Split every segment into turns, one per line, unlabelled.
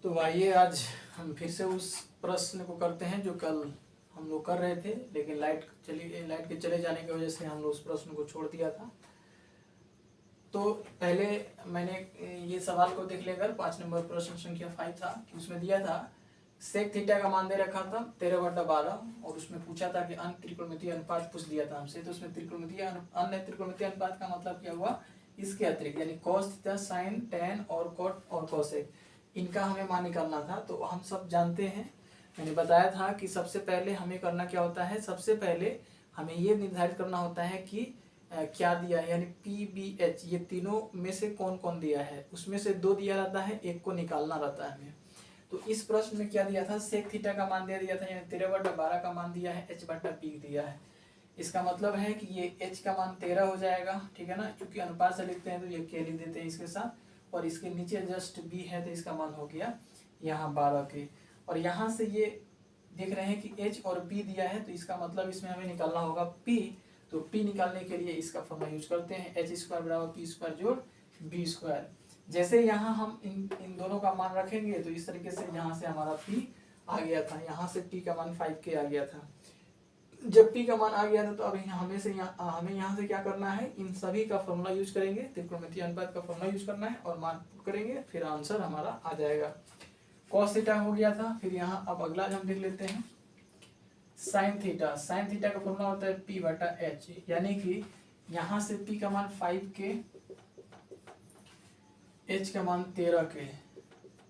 तो आइए आज हम फिर से उस प्रश्न को करते हैं जो कल हम लोग कर रहे थे, लेकिन लाइट के चले जाने की वजह से हम लोग उस प्रश्न को छोड़ दिया था। तो पहले मैंने ये सवाल को देख लेकर 5 नंबर प्रश्न संख्या 5 था कि उसमें दिया था सेक थीटा का मान दे रखा था 13/12 और उसमें पूछा था कि अन्य त्रिकोणमितीय अनुपात पूछ दिया था हमसे। तो उसमें अन्य त्रिकोणमितीय अनुपात का मतलब क्या हुआ, इसके अतिरिक्त यानी cos थीटा, sin, tan और cot और cosec, इनका हमें मान निकालना था। तो हम सब जानते हैं, मैंने बताया था कि सबसे पहले हमें करना क्या होता है, सबसे पहले हमें ये निर्धारित करना होता है कि क्या दिया है, यानी PBH ये तीनों में से कौन कौन दिया है। उसमें से 2 दिया रहता है, एक को निकालना रहता है हमें। तो इस प्रश्न में क्या दिया था, सेक थीटा का मान दे दिया था, यानी 13/12 का मान दिया है, h/p दिया है। इसका मतलब है कि ये h का मान 13 हो जाएगा, ठीक है ना। क्योंकि अनुपात से लिखते हैं तो ये k लिख देते हैं इसके साथ, और इसके नीचे जस्ट b है तो इसका मान हो गया यहाँ 12 के। और यहाँ से ये देख रहे हैं कि h और b दिया है, तो इसका मतलब इसमें हमें निकालना होगा p। तो p निकालने के लिए इसका फॉर्मूला यूज करते हैं, h² = p² जोड़ b²। जैसे यहाँ हम इन दोनों का मान रखेंगे तो इस तरीके से यहाँ से हमारा p आ गया था, यहाँ से p का मान 5k आ गया था। जब p का मान आ गया था तो अब हमें यहाँ से क्या करना है, इन सभी का फॉर्मूला यूज करेंगे, त्रिकोणमितीय अनुपात का फॉर्मूला यूज करना है और मान पुट करेंगे, फिर आंसर हमारा आ जाएगा। cos थीटा हो गया था। फिर यहाँ अब अगला हम देख लेते हैं sin थीटा। sin थीटा का फॉर्मूला होता है p/h, यानी कि यहाँ से p का मान 5k, h का मान 13k,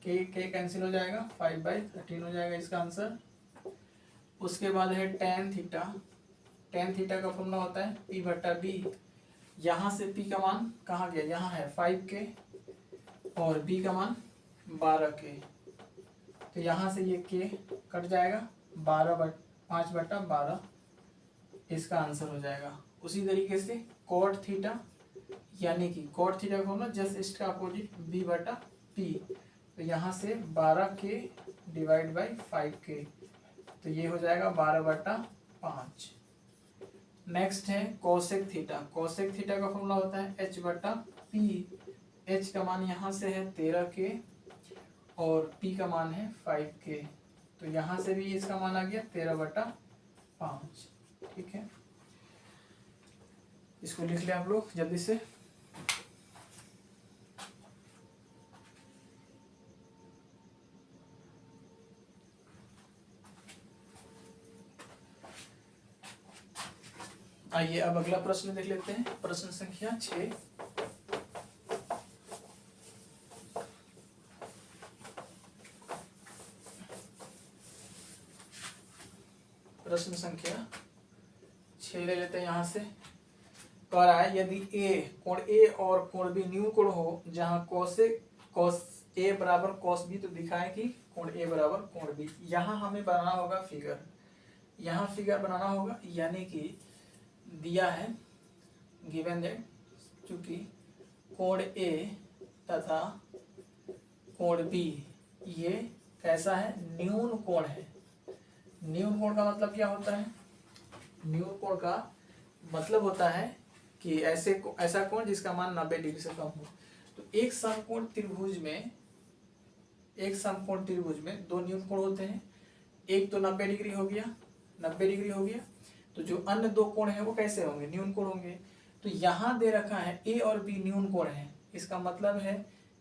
k कैंसिल हो जाएगा, 5/13 हो जाएगा इसका आंसर। उसके बाद है tan थीटा। tan थीटा का फॉर्मूला होता है p/b। यहाँ से p का मान कहाँ गया, यहाँ है 5k और b का मान 12k, तो यहाँ से ये k कट जाएगा, 5/12 इसका आंसर हो जाएगा। उसी तरीके से cot थीटा, यानी कि cot थीटा का फॉर्मूला जस्ट इसका अपोजिट b/p, तो यहाँ से 12k / 5k, तो ये हो जाएगा 12/5। नेक्स्ट है कोसेक थीटा। कोसेक थीटा का फॉर्मूला होता है h/p। h का मान यहाँ से है 13k और p का मान है 5k, तो यहाँ से भी इसका मान आ गया 13/5। ठीक है, इसको लिख लें हम लोग जल्दी से। आइए अब अगला प्रश्न देख लेते हैं, प्रश्न संख्या 6। प्रश्न संख्या 6 ले लेते हैं। यहाँ से कह रहा है यदि कोण ए और कोण बी न्यून कोण हो, जहाँ cos A = cos B, तो दिखाएं कि कोण A = कोण B। यहाँ हमें बनाना होगा फिगर, यहाँ फिगर बनाना होगा, यानी कि दिया है गिवन दैट चूंकि कोण A तथा कोण B ये कैसा है, न्यून कोण है। न्यून कोण का मतलब क्या होता है, न्यून कोण का मतलब होता है कि ऐसा कोण जिसका मान 90 डिग्री से कम हो। तो एक समकोण त्रिभुज में 2 न्यून कोण होते हैं, एक तो 90 डिग्री हो गया, तो जो अन्य 2 कोण है वो कैसे होंगे, न्यून कोण होंगे। तो यहाँ दे रखा है ए और बी न्यून कोण है, इसका मतलब है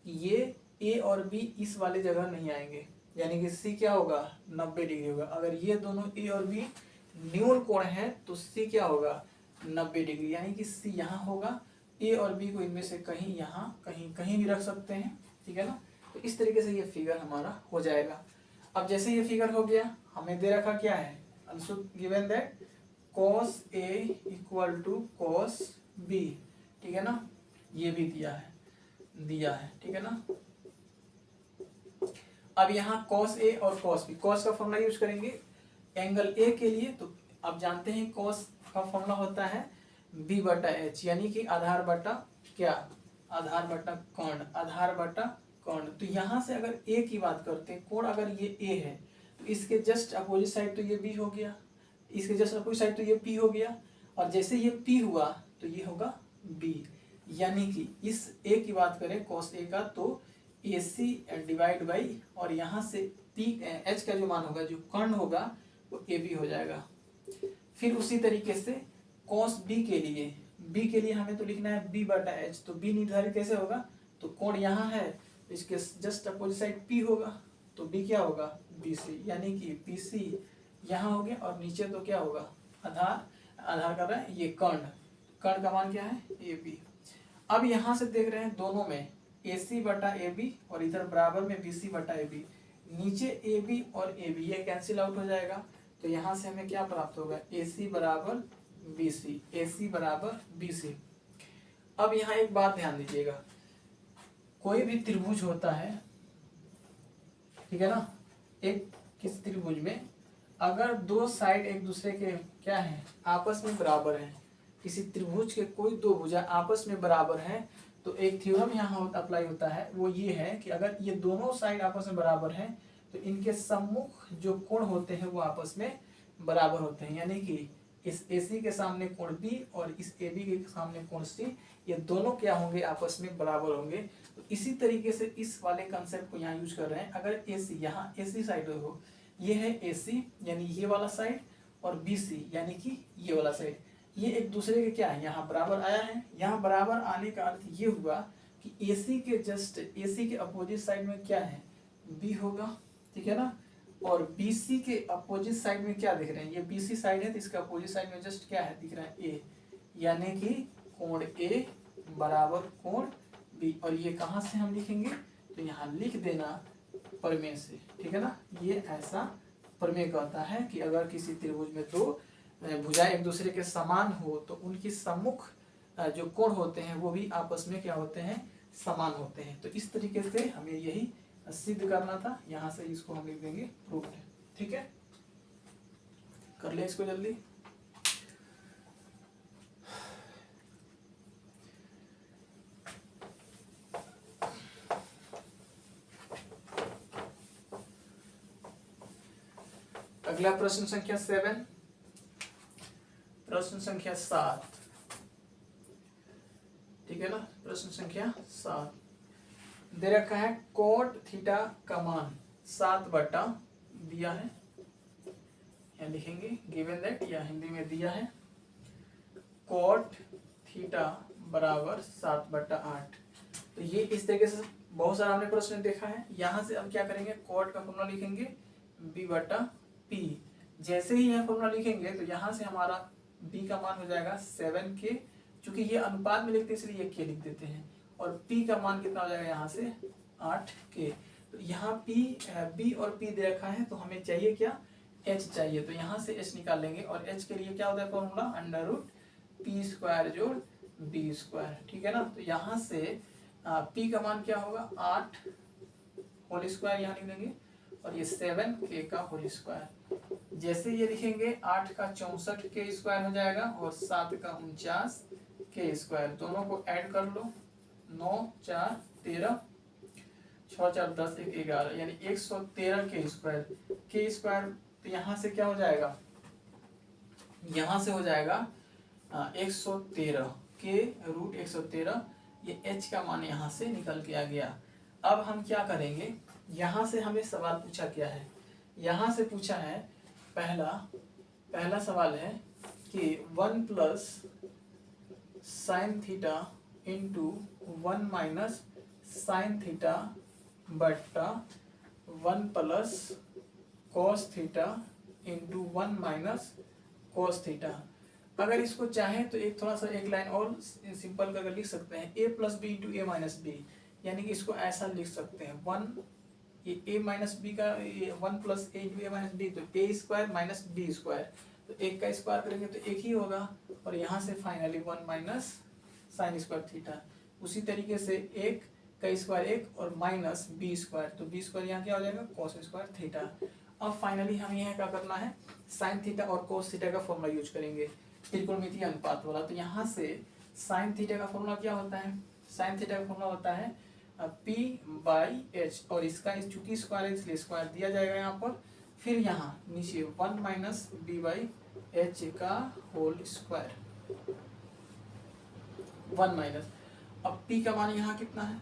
कि ये ए और बी इस वाले जगह नहीं आएंगे, यानी कि सी क्या होगा, 90 डिग्री होगा। अगर ये दोनों ए और बी न्यून कोण है तो सी क्या होगा, 90 डिग्री, यानी कि सी यहाँ होगा। ए और बी को इनमें से कहीं यहाँ कहीं भी रख सकते हैं, ठीक है ना। तो इस तरीके से ये फिगर हमारा हो जाएगा। अब जैसे ये फिगर हो गया, हमें दे रखा क्या है, given that cos A = cos B, ठीक है ना, ये भी दिया है, ठीक है ना। अब यहाँ cos A और cos B, cos का फॉर्मूला यूज करेंगे एंगल A के लिए। तो आप जानते हैं cos का फॉर्मूला होता है B/h, यानी कि आधार बटा कोण। तो यहाँ से अगर A की बात करते हैं, कोण अगर ये A है तो इसके जस्ट अपोजिट साइड तो ये B हो गया, इसके जस्ट अपोजिट साइड तो ये P हो गया, और जैसे ये P हुआ तो ये होगा B, यानी कि इस A की बात करें cos A का, तो AC डिवाइड बाई, और यहाँ से P H का जो मान होगा, जो कर्ण होगा वो AB हो जाएगा। फिर उसी तरीके से cos B के लिए हमें तो लिखना है B बटा H, तो B निर्धारित कैसे होगा, तो कोण यहाँ है, इसके जस्ट अपोजिट साइड P होगा, तो B क्या होगा BC, यानी कि BC यहाँ हो गया, और नीचे तो क्या होगा आधार कर रहा है ये कर्ण का मान क्या है AB। अब यहाँ से देख रहे हैं दोनों में AC बटा AB और इधर बराबर में BC बटा AB, नीचे AB और AB ये कैंसिल आउट हो जाएगा, तो यहाँ से हमें क्या प्राप्त होगा AC बराबर BC। अब यहाँ एक बात ध्यान दीजिएगा, कोई भी त्रिभुज होता है, ठीक है ना, एक किस त्रिभुज में अगर दो साइड एक दूसरे के क्या है आपस में बराबर हैं, किसी त्रिभुज के कोई दो भुजा आपस में बराबर हैं, तो एक थ्योरम यहाँ अप्लाई होता है, वो ये है कि अगर ये दोनों साइड आपस में बराबर हैं तो इनके सम्मुख जो कोण होते हैं वो आपस में बराबर होते हैं, यानी कि इस AC के सामने कोण B और इस AB के सामने कोण C, ये दोनों क्या होंगे आपस में बराबर होंगे। तो इसी तरीके से इस वाले कंसेप्ट को यहाँ यूज कर रहे हैं। अगर AC यहाँ AC साइड हो, ये है AC यानी ये वाला साइड, और BC यानी कि ये वाला साइड, ये एक दूसरे के क्या है यहाँ बराबर आया है। यहाँ बराबर आने का अर्थ ये हुआ कि AC के अपोजिट साइड में क्या है B होगा, ठीक है ना, और BC के अपोजिट साइड में क्या दिख रहे हैं, ये BC साइड है तो इसका अपोजिट साइड में जस्ट क्या है दिख रहा है A, यानी कि कोण A बराबर कोण B। और ये कहाँ से हम लिखेंगे, तो यहाँ लिख देना प्रमेय से, ठीक है ना। ये ऐसा प्रमेय कहता है कि अगर किसी त्रिभुज में दो भुजाएं एक दूसरे के समान हो तो उनकी सम्मुख जो कोण होते हैं वो भी आपस में क्या होते हैं समान होते हैं। तो इस तरीके से हमें यही सिद्ध करना था, यहाँ से इसको हम लिख देंगे प्रूव्ड, ठीक है। कर ले इसको जल्दी। अगला प्रश्न संख्या 7, प्रश्न संख्या 7, ठीक है ना। प्रश्न संख्या 7 दे रखा है कोट थीटा का मान 7 बटा दिया है, यहाँ लिखेंगे गिवन दैट, या हिंदी में दिया है कोट थीटा बराबर 7 बटा 8। तो ये इस तरीके से बहुत सारा हमने प्रश्न देखा है। यहाँ से अब क्या करेंगे, कोट का फॉर्मूला लिखेंगे b बटा p। जैसे ही यह फॉर्मूला लिखेंगे तो यहाँ से हमारा b का मान हो जाएगा 7k, चूंकि ये अनुपात में लिखते हैं इसलिए ये k लिख देते हैं, और p का मान कितना हो जाएगा यहाँ से 8k। तो यहाँ b और p दे रखा है, तो हमें चाहिए क्या h चाहिए, तो यहाँ से h निकाल लेंगे, और h के लिए क्या होता है formula under root p square जोड़ b स्क्वायर, ठीक है ना। तो यहाँ से p का मान क्या होगा 8 होल स्क्वायर यहाँ लिख देंगे, और ये 7k का होल स्क्वायर। जैसे ये लिखेंगे 8 का 64k स्क्वायर हो जाएगा, और 7 का 49k स्क्वायर, दोनों को ऐड कर लो, 9 4 13 6 4 10 1 11, यानी 113k स्क्वायर। तो यहाँ से क्या हो जाएगा, यहाँ से हो जाएगा 113 के रूट 113, ये h का मान यहाँ से निकल के आ गया। अब हम क्या करेंगे, यहाँ से हमें सवाल पूछा क्या है, यहाँ से पूछा है पहला सवाल है कि 1 plus sine theta into 1 minus sine theta बट्टा 1 plus cos theta into 1 minus cos theta. अगर इसको चाहें तो एक थोड़ा सा एक लाइन और सिंपल करके लिख सकते हैं, a plus B into A minus B, यानी कि इसको ऐसा लिख सकते हैं 1 ये a माइनस बी का 1 plus A into A minus B, तो ए स्क्वायर माइनस बी स्क्वायर, तो एक का स्क्वायर करेंगे तो एक ही होगा, और यहाँ से finally 1 minus sine square theta. उसी तरीके से एक का स्क्वायर एक और माइनस बी स्क्वायर, तो बी स्क्वायर यहाँ क्या हो जाएगा कॉस स्क्वायर थीटा। अब फाइनली हम यहाँ क्या करना है, साइन थीटा और कोस थीटा का फॉर्मूला यूज करेंगे, त्रिकोणमितीय अनुपात वाला। तो यहाँ से साइन थीटा का फॉर्मूला क्या होता है, साइन थीटा का फॉर्मूला होता है p बाई एच, और इसका चूंकि स्क्वायर है इसलिए स्क्वायर दिया जाएगा यहाँ पर, फिर यहाँ नीचे 1 माइनस बी बाई एच का होल स्क्वायर 1 माइनस। अब p का मान यहाँ कितना है,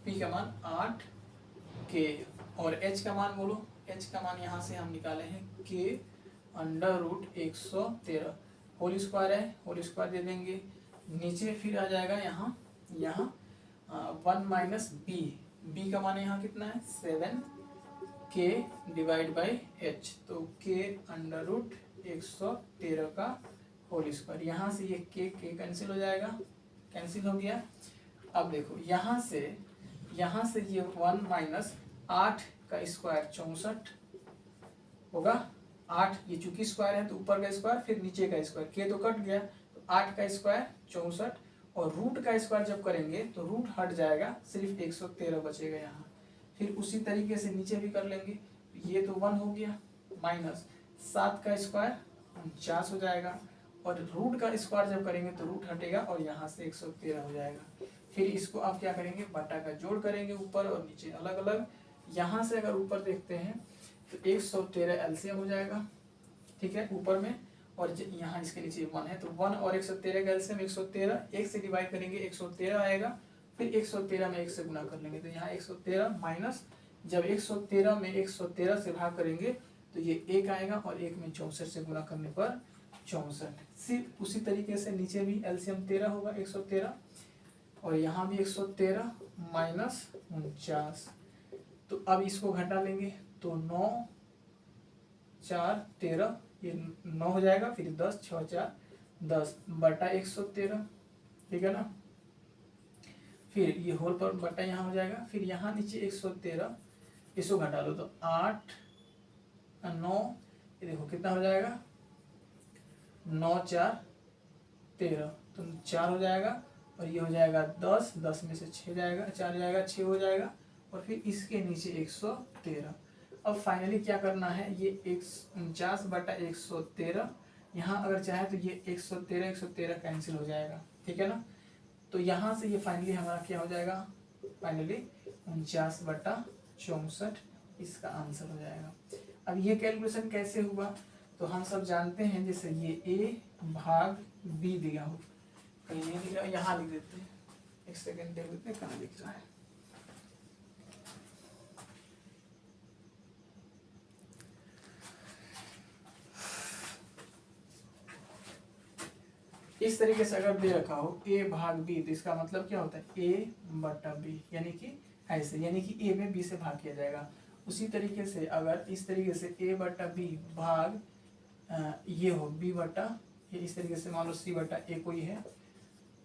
पी का मान 8 के, और एच का मान बोलो, एच का मान यहाँ से हम निकाले हैं के अंडर रूट 113 होल स्क्वायर है, होल स्क्वायर दे देंगे। नीचे फिर आ जाएगा यहाँ 1 माइनस बी, बी का मान यहाँ कितना है 7 के डिवाइड बाई एच, तो के अंडर रूट 113 का होल स्क्वायर। यहाँ से ये के कैंसिल हो जाएगा, कैंसिल हो गया। अब देखो यहाँ से ये 1 माइनस 8 का स्क्वायर 64 होगा। 8 ये चूंकि स्क्वायर है तो ऊपर का स्क्वायर फिर नीचे का स्क्वायर, के तो कट गया, तो 8 का स्क्वायर 64, और रूट का स्क्वायर जब करेंगे तो रूट हट जाएगा, सिर्फ 113 बचेगा यहाँ। फिर उसी तरीके से नीचे भी कर लेंगे, ये तो 1 हो गया, माइनस 7 का स्क्वायर 49 हो जाएगा, और रूट का स्क्वायर जब करेंगे तो रूट हटेगा और यहाँ से 113 हो जाएगा। फिर इसको आप क्या करेंगे, बटा का जोड़ करेंगे ऊपर और नीचे अलग अलग। यहाँ से अगर ऊपर देखते हैं तो 113 एलसीएम हो जाएगा, ठीक है ऊपर में, और यहाँ इसके नीचे 1 है तो 1 और 113 का एलसीएम 113, 1 से डिवाइड करेंगे 113 आएगा, फिर 113 में 1 से गुना कर लेंगे तो यहाँ 113 माइनस, जब 113 में 113 से भाग करेंगे तो ये 1 आएगा, और 1 में 64 से गुना करने पर 64। सिर्फ उसी तरीके से नीचे भी एलसीएम 13 होगा 113, और यहाँ भी 113 माइनस 49, तो अब इसको घटा लेंगे तो 9 4 13, ये 9 हो जाएगा, फिर 10 6 4 10 बटा 113, ठीक है ना। फिर ये होल पर बटा यहाँ हो जाएगा, फिर यहाँ नीचे 113, इसको घटा लो तो 8 9, ये देखो कितना हो जाएगा 9 4 13, तो 4 हो जाएगा, और ये हो जाएगा 10, 10 में से 6 जाएगा, 4 जाएगा 6 हो जाएगा, और फिर इसके नीचे 113। अब फाइनली क्या करना है, ये 49 बटा 113, यहाँ अगर चाहे तो ये 113 कैंसिल हो जाएगा, ठीक है ना। तो यहाँ से ये फाइनली हमारा क्या हो जाएगा, फाइनली 49 बटा 64 इसका आंसर हो जाएगा। अब ये कैलकुलेशन कैसे हुआ, तो हम सब जानते हैं, जैसे ये ए भाग बी दिया हो, कहीं नहीं दिख रहा, यहाँ लिख देते हैं, एक सेकेंड देख लेते हैं कहाँ लिख रहा है। इस तरीके से अगर दे रखा हो ए भाग बी, तो इसका मतलब क्या होता है ए बटा बी, यानी कि ऐसे, यानी कि ए में बी से भाग किया जाएगा। उसी तरीके से अगर इस तरीके से ए बटा बी भाग ये हो बी बटा, ये इस तरीके से मान लो सी बटा ए कोई है,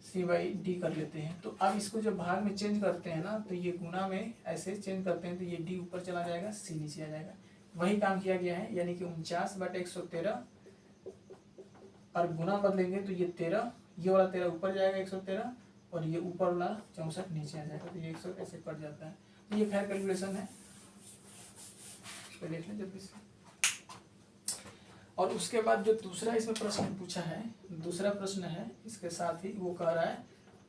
सी बाई डी कर लेते हैं। तो अब इसको जब भाग में चेंज करते हैं ना, तो ये गुना में ऐसे चेंज करते हैं तो ये डी ऊपर चला जाएगा, सी नीचे आ जाएगा। वही काम किया गया है, यानी कि 49 बटा 113, और गुना बदलेंगे तो ये 13, ये वाला 13 ऊपर जाएगा 113, और ये ऊपर वाला 64 नीचे आ जाएगा, तो ये 100 ऐसे कट जाता है। तो ये खैर कैलकुलेशन है, इसको देख लें जल्दी से। और उसके बाद जो दूसरा इसमें प्रश्न पूछा है, दूसरा प्रश्न है इसके साथ ही, वो कह रहा है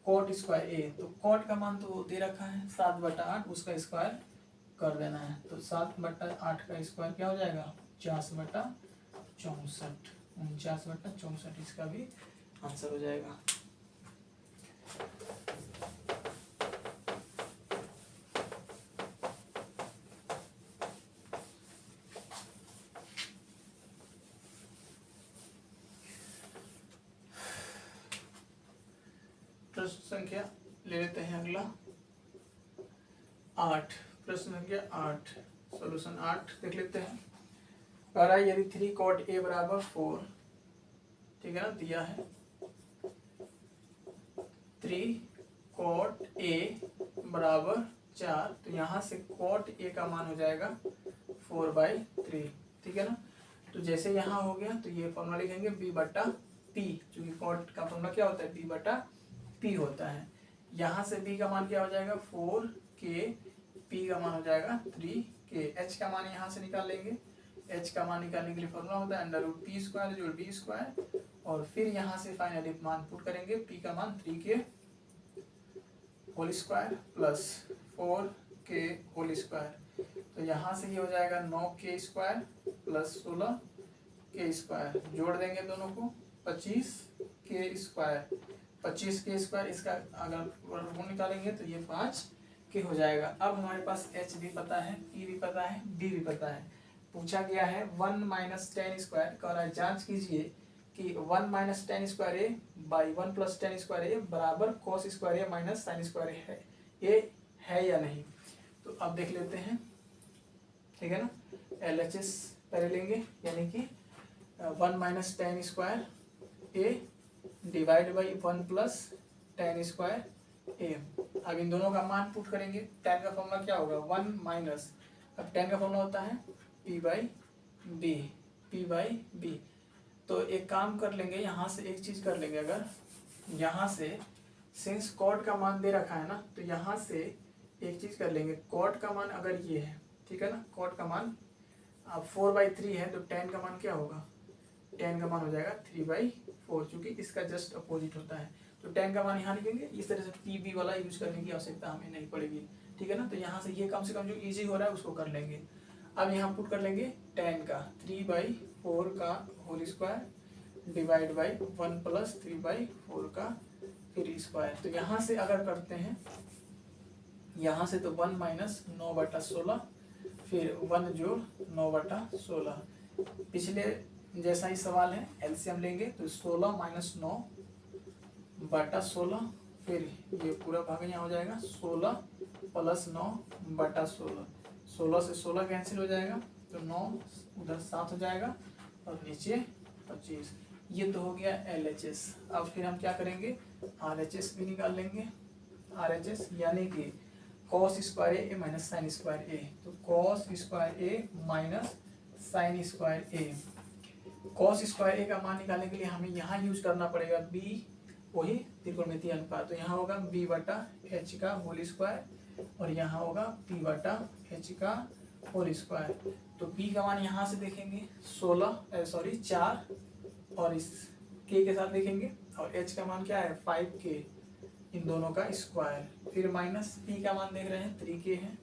कॉट स्क्वायर ए, तो कॉट का मान तो दे रखा है 7 बटा 8, उसका स्क्वायर कर देना है, तो 7 बटा 8 का स्क्वायर क्या हो जाएगा 50 बटा 64, 49 बटा 64 इसका भी आंसर हो जाएगा। प्रश्न संख्या ले लेते हैं अगला 8, प्रश्न संख्या 8, सॉल्यूशन 8 देख लेते हैं। कह रहा है यदि 3 कॉट ए बराबर 4, ठीक है ना, दिया है 3 कॉट ए बराबर 4, तो यहाँ से कॉट ए का मान हो जाएगा 4/3, ठीक है ना। तो जैसे यहाँ हो गया तो ये फॉर्मूला लिखेंगे b बटा p, क्योंकि कॉट का फॉर्मूला क्या होता है b बटा p होता है। यहाँ से b का मान क्या हो जाएगा 4k, p का मान हो जाएगा 3k, h का मान यहाँ से निकाल लेंगे, h का मान निकालने के लिए फॉर्मूला होता है अंडर रूट पी स्क्वायर जोड़ बी स्क्वायर, और फिर यहाँ से फाइनली मान पुट करेंगे, p का मान 3k whole square plus 4k whole square, तो यहाँ से ये हो जाएगा 9k square plus 16k square, जोड़ देंगे दोनों को 25k स्क्वायर, 25k स्क्वायर, इसका अगर वर्गमूल निकालेंगे तो ये 5k के हो जाएगा। अब हमारे पास h भी पता है, p भी पता है, b भी पता है। पूछा गया है 1 माइनस टेन स्क्वायर, कह रहा है जांच कीजिए कि 1 minus tan square A by 1 plus tan square A बराबर cos square A minus sine square A है या नहीं। तो अब देख लेते हैं, ठीक है ना। LHS पहले लेंगे, यानी कि 1 minus tan square A divide by 1 plus tan square A. अब इन दोनों का मान पुट करेंगे। टेन का फॉर्मूला क्या होगा, 1 माइनस, अब टेन का फॉर्मूला होता है p बाई बी। तो एक काम कर लेंगे, यहाँ से एक चीज कर लेंगे, अगर यहाँ से सिंस कॉट का मान दे रखा है ना, तो यहाँ से एक चीज कर लेंगे। कॉट का मान अगर ये है, ठीक है ना, कॉट का मान अब 4/3 है, तो टेन का मान क्या होगा, टेन का मान हो जाएगा 3/4, चूंकि इसका जस्ट अपोजिट होता है। तो टेन का मान यहाँ लिखेंगे। इस तरह से PB वाला यूज करने की आवश्यकता हमें नहीं पड़ेगी, ठीक है ना। तो यहाँ से ये कम से कम जो इजी हो रहा है उसको कर लेंगे। अब यहाँ पुट कर लेंगे टेन का 3/4 का whole square divide by 1 plus 3/4 का फिर स्क्वायर। तो यहाँ से अगर करते हैं, यहाँ से तो 1 माइनस 9/16, फिर 1 जोड़ 9/16। पिछले जैसा ही सवाल है, एलसीएम लेंगे तो 16 माइनस 9/16, फिर ये पूरा भाग यहाँ हो जाएगा 16 प्लस 9/16। 16 से 16 कैंसिल हो जाएगा, तो 9 उधर 7 हो जाएगा और नीचे 25। ये तो हो गया LHS। अब फिर हम क्या करेंगे, RHS भी निकाल लेंगे। RHS यानी कि cos square A minus sine square A. तो cos square A minus sine square A. Cos square ए का मान निकालने के लिए हमें यहाँ यूज करना पड़ेगा b, वही त्रिकोणमितीय अनुपात। तो यहाँ होगा b/h का होल स्क्वायर और यहाँ होगा p/h का होल स्क्वायर। तो p का मान यहाँ से देखेंगे 4 और इस k के साथ देखेंगे, और h का मान क्या है 5k, इन दोनों का स्क्वायर। फिर माइनस p का मान देख रहे हैं 3k है,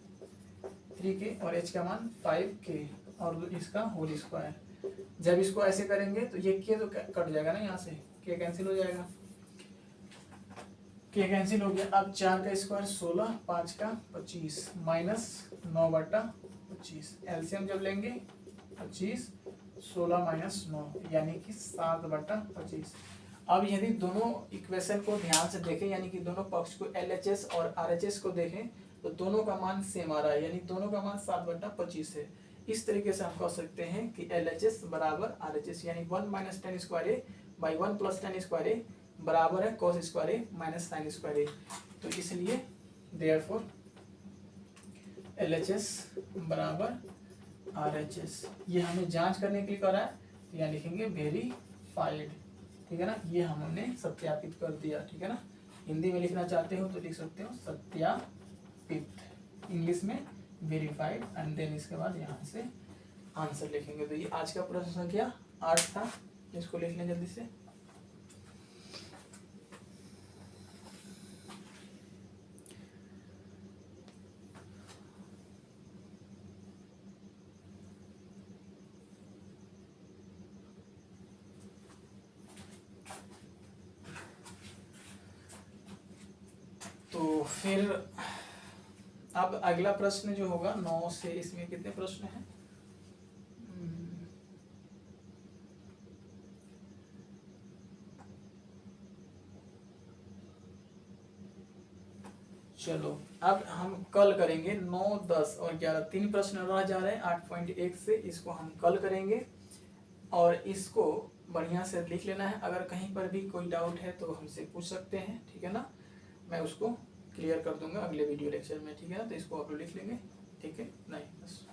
3k और h का मान 5k और इसका होल स्क्वायर। जब इसको ऐसे करेंगे तो ये k तो कट जाएगा ना, यहाँ से k कैंसिल हो जाएगा, k कैंसिल हो गया। अब 4 का स्क्वायर 16, 5 का 25 माइनस 9/25। एलसीएम जब लेंगे 25, 16 माइनस 9 यानी कि 7/25। अब यदि दोनों इक्वेशन को ध्यान से देखें, यानी कि दोनों पक्ष को LHS और RHS को देखें, तो दोनों का मान सेम आ रहा है, यानी दोनों का मान 7/25 है। इस तरीके से हम कह सकते हैं कि LHS बराबर RHS, यानी 1 minus tan square A by 1 plus tan square A बराबर है cos square A minus sine square A. तो इसलिए देयरफॉर LHS बराबर RHS। ये हमें जांच करने के लिए करा है, तो यहाँ लिखेंगे वेरीफाइड, ठीक है ना। ये हमने सत्यापित कर दिया, ठीक है ना। हिंदी में लिखना चाहते हो तो लिख सकते हो सत्यापित, इंग्लिश में वेरीफाइड, एंड देन इसके बाद यहाँ से आंसर लिखेंगे। तो ये आज का प्रश्न संख्या 8 था, इसको लिख लें जल्दी से। तो फिर अब अगला प्रश्न जो होगा 9 से, इसमें कितने प्रश्न हैं, चलो अब हम कल करेंगे 9, 10 और 11, 3 प्रश्न रह जा रहे हैं 8.1 से। इसको हम कल करेंगे और इसको बढ़िया से लिख लेना है। अगर कहीं पर भी कोई डाउट है तो हमसे पूछ सकते हैं, ठीक है ना। मैं उसको क्लियर कर दूंगा अगले वीडियो लेक्चर में, ठीक है ना। तो इसको आप लोग लिख लेंगे, ठीक है, नहीं बस।